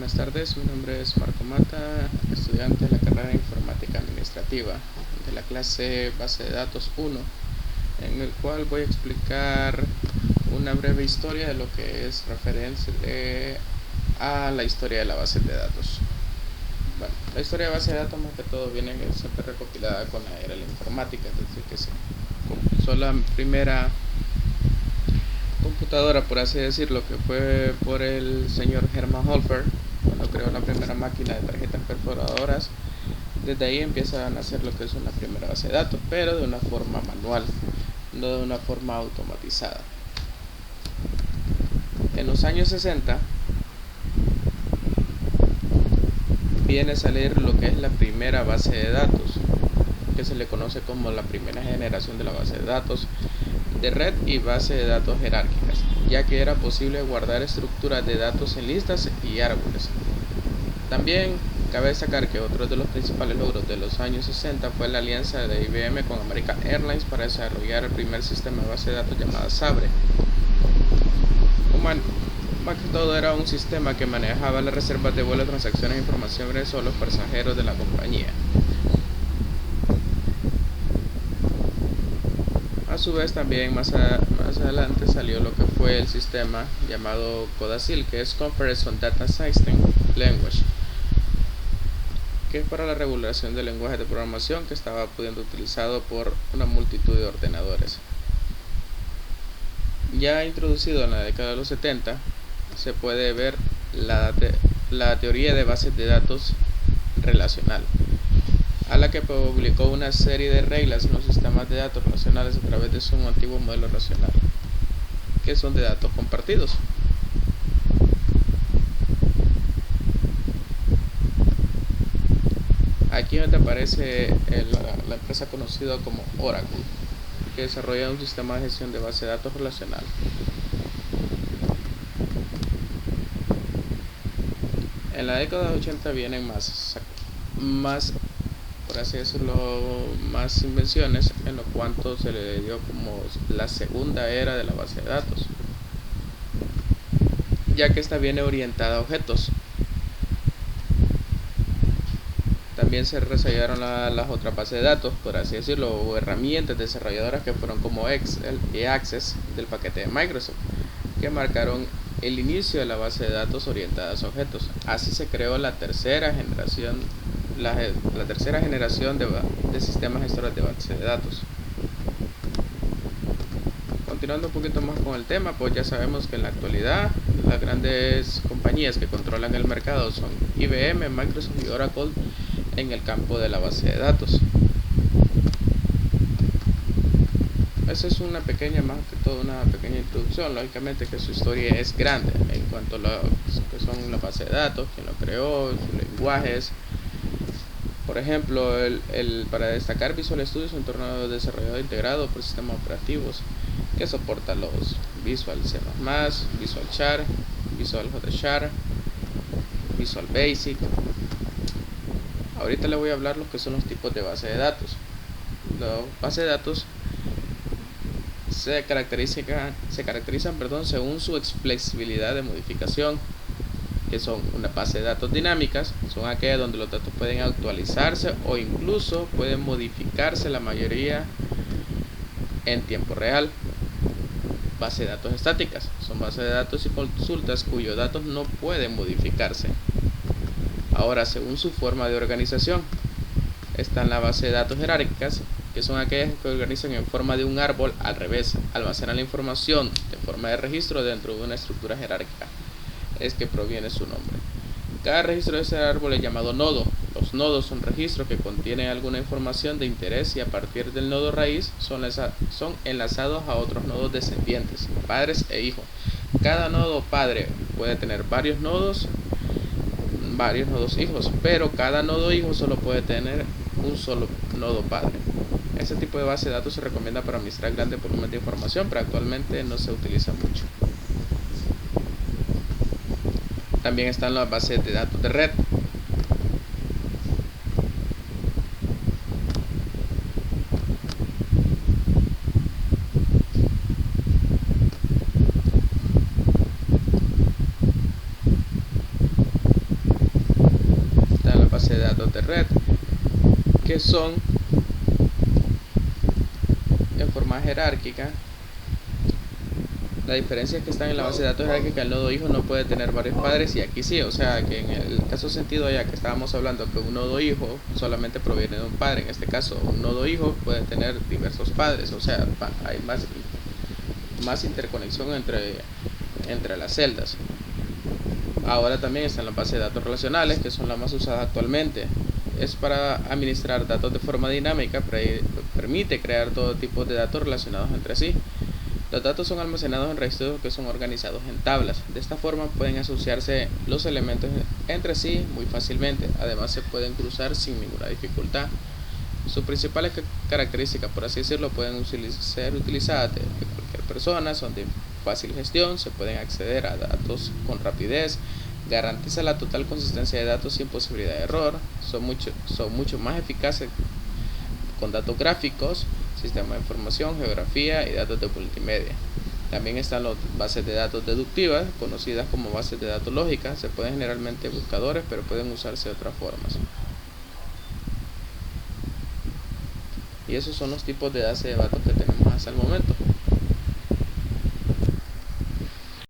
Buenas tardes, mi nombre es Marco Mata, estudiante de la carrera de Informática Administrativa de la clase Base de Datos 1, en el cual voy a explicar una breve historia de lo que es referente a la historia de la base de datos. Bueno, la historia de base de datos más que todo viene siempre recopilada con la era de la informática, desde que se compuso la primera computadora, por así decirlo, que fue por el señor Hermann Hofer, cuando creó la primera máquina de tarjetas perforadoras. Desde ahí empieza a nacer lo que es una primera base de datos, pero de una forma manual, no de una forma automatizada. En los años 60 viene a salir lo que es la primera base de datos, que se le conoce como la primera generación de la base de datos de red y base de datos jerárquicas, ya que era posible guardar estructuras de datos en listas y árboles. También cabe destacar que otro de los principales logros de los años 60 fue la alianza de IBM con American Airlines para desarrollar el primer sistema de base de datos llamado Sabre. Más que todo era un sistema que manejaba las reservas de vuelo, transacciones e información sobre los pasajeros de la compañía. A su vez también más adelante salió lo que fue el sistema llamado CODASIL, que es Conference on Data System Language, que es para la regulación del lenguaje de programación que estaba pudiendo utilizado por una multitud de ordenadores. Ya introducido en la década de los 70, se puede ver la teoría de bases de datos relacional, a la que publicó una serie de reglas en los sistemas de datos relacionales a través de su antiguo modelo racional, que son de datos compartidos. Aquí donde aparece la empresa conocida como Oracle, que desarrolla un sistema de gestión de base de datos relacional. En la década de 80 vienen más, por así decirlo, más invenciones, en lo cuanto se le dio como la segunda era de la base de datos, ya que esta viene orientada a objetos. También se desarrollaron las otras bases de datos, por así decirlo, o herramientas desarrolladoras que fueron como Excel y Access del paquete de Microsoft, que marcaron el inicio de la base de datos orientadas a objetos. Así se creó la tercera generación de sistemas gestores de base de datos. Continuando un poquito más con el tema, pues ya sabemos que en la actualidad las grandes compañías que controlan el mercado son IBM, Microsoft y Oracle en el campo de la base de datos. Esa es una pequeña introducción. Lógicamente que su historia es grande en cuanto a lo que son la base de datos, quién lo creó, sus lenguajes. Por ejemplo, para destacar Visual Studio es un entorno desarrollado integrado por sistemas operativos que soporta los Visual C++, Visual Char, Visual Hotchar, Visual Basic. Ahorita le voy a hablar lo que son los tipos de base de datos. Las bases de datos se caracterizan según su flexibilidad de modificación, que son una base de datos dinámicas, son aquellas donde los datos pueden actualizarse o incluso pueden modificarse la mayoría en tiempo real. Base de datos estáticas son bases de datos y consultas cuyos datos no pueden modificarse. Ahora, según su forma de organización, están las bases de datos jerárquicas, que son aquellas que organizan en forma de un árbol al revés, almacenan la información de forma de registro dentro de una estructura jerárquica. Es que proviene su nombre. Cada registro de ese árbol es llamado nodo. Los nodos son registros que contienen alguna información de interés y a partir del nodo raíz son enlazados a otros nodos descendientes, padres e hijos. Cada nodo padre puede tener varios nodos hijos, pero cada nodo hijo solo puede tener un solo nodo padre. Este tipo de base de datos se recomienda para administrar grandes volúmenes de información, pero actualmente no se utiliza mucho. También están las bases de datos de red. datos de red, que son en forma jerárquica. La diferencia es que están en la base de datos jerárquica, el nodo hijo no puede tener varios padres, y aquí sí, o sea que en el caso sentido ya que estábamos hablando que un nodo hijo solamente proviene de un padre, en este caso un nodo hijo puede tener diversos padres, o sea hay más interconexión entre las celdas. Ahora también están las bases de datos relacionales, que son las más usadas actualmente. Es para administrar datos de forma dinámica, permite crear todo tipo de datos relacionados entre sí. Los datos son almacenados en registros que son organizados en tablas. De esta forma pueden asociarse los elementos entre sí muy fácilmente. Además se pueden cruzar sin ninguna dificultad. Sus principales características, por así decirlo, pueden ser utilizadas de cualquier persona, son de fácil gestión, se pueden acceder a datos con rapidez, garantiza la total consistencia de datos sin posibilidad de error, son mucho más eficaces con datos gráficos, sistema de información, geografía y datos de multimedia. También están las bases de datos deductivas, conocidas como bases de datos lógicas. Se pueden generalmente buscadores, pero pueden usarse de otras formas. Y esos son los tipos de bases de datos que tenemos hasta el momento.